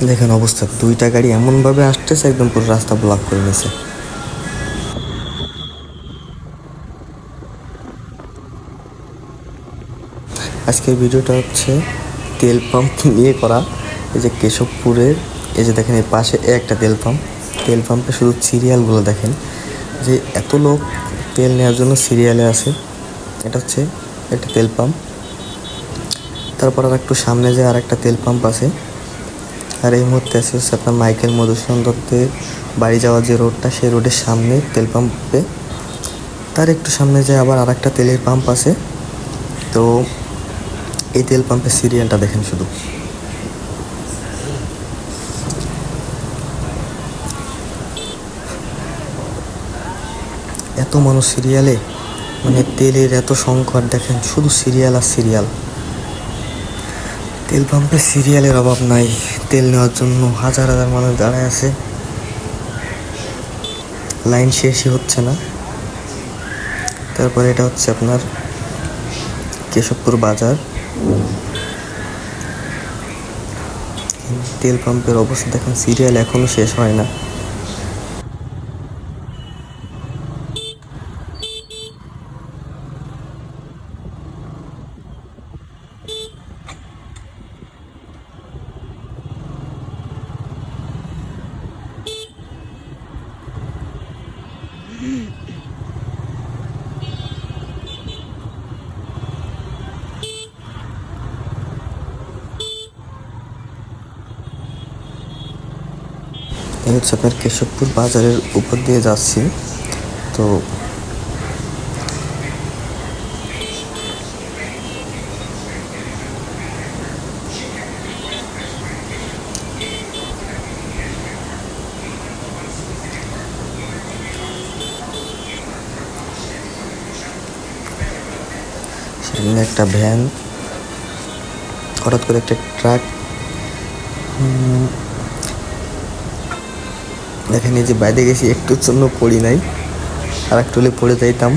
দেখেন অবস্থা, দুইটা গাড়ি এমনভাবে আসতেছে একদম পুরো রাস্তা ব্লক করে নিয়েছে। আজকের ভিডিওটা হচ্ছে তেল পাম্প নিয়ে করা। এই যে কেশবপুরের, এই যে দেখেন এই পাশে একটা তেল পাম্প। তেল পাম্পে শুধু সিরিয়ালগুলো দেখেন, যে এত লোক তেল নেওয়ার জন্য সিরিয়ালে আছে। এটা হচ্ছে একটা তেল পাম্প। তারপর আর একটু সামনে যে আর একটা তেল পাম্প আছে। আর এই মুহূর্তে আছে হচ্ছে আপনার মাইকেল মধুসূদন দত্তের বাড়ি যাওয়ার যে রোডটা, সেই রোডের সামনে তেল পাম্পে। তার একটু সামনে যে আবার আর একটা তেলের পাম্প আছে। তো এই তেল পাম্পের সিরিয়ালটা দেখেন শুধু। এত মানুষ সিরিয়ালে, মানে তেলের এত সংকট দেখেন, শুধু সিরিয়াল আর সিরিয়াল। তেল পাম্পে সিরিয়ালের অভাব নাই, তেল নেওয়ার জন্য হাজার হাজার মানুষ দাঁড়ায় আছে, লাইন শেষই হচ্ছে না। তারপরে এটা হচ্ছে আপনার কেশবপুর বাজার। তেল পাম্পের অবস্থা দেখেন, সিরিয়াল এখনো শেষ হয় না। এই হচ্ছে আপনার কেশবপুর বাজারের উপর দিয়ে যাচ্ছি। তো সামনে একটা ভ্যান, হঠাৎ করে একটা ট্রাক। দেখেন এই যে বাইরে গেছি, একটুর জন্য পড়ি নাই, আর একটু হলে পড়ে যাইতাম।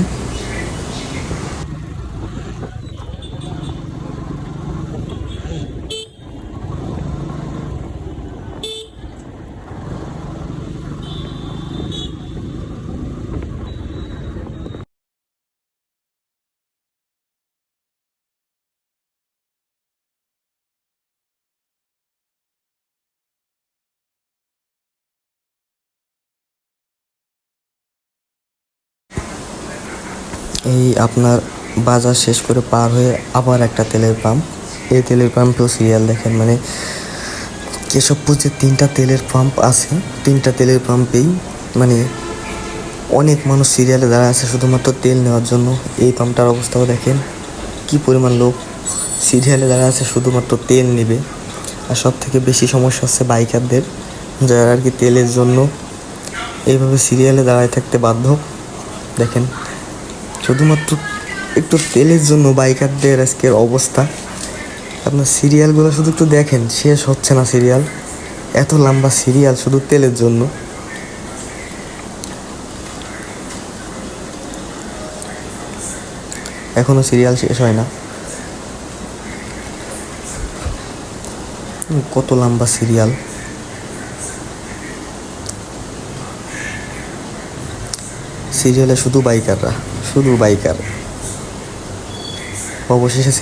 এই আপনার বাজার শেষ করে পার হয়ে আবার একটা তেলের পাম্প। এই তেলের পাম্পেও সিরিয়াল দেখেন, মানে কেশবপুর যে তিনটা তেলের পাম্প আছে, তিনটা তেলের পাম্পেই মানে অনেক মানুষ সিরিয়ালে দাঁড়ায় আছে শুধুমাত্র তেল নেওয়ার জন্য। এই পাম্পটার অবস্থাও দেখেন, কি পরিমাণ লোক সিরিয়ালে দাঁড়ায় আছে শুধুমাত্র তেল নেবে। আর সব থেকে বেশি সমস্যা হচ্ছে বাইকারদের, যারা আর কি তেলের জন্য এইভাবে সিরিয়ালে দাঁড়ায় থাকতে বাধ্য। দেখেন শুধুমাত্র একটু তেলের জন্য বাইকারদের আজকের অবস্থা। আপনার সিরিয়ালগুলো শুধু একটু দেখেন, শেষ হচ্ছে না সিরিয়াল, এত লম্বা সিরিয়াল শুধু তেলের জন্য। এখনো সিরিয়াল শেষ হয় না, কত লম্বা সিরিয়াল। সিরিয়ালে শুধু বাইকাররা, শুধু বাইকার। অবশেষে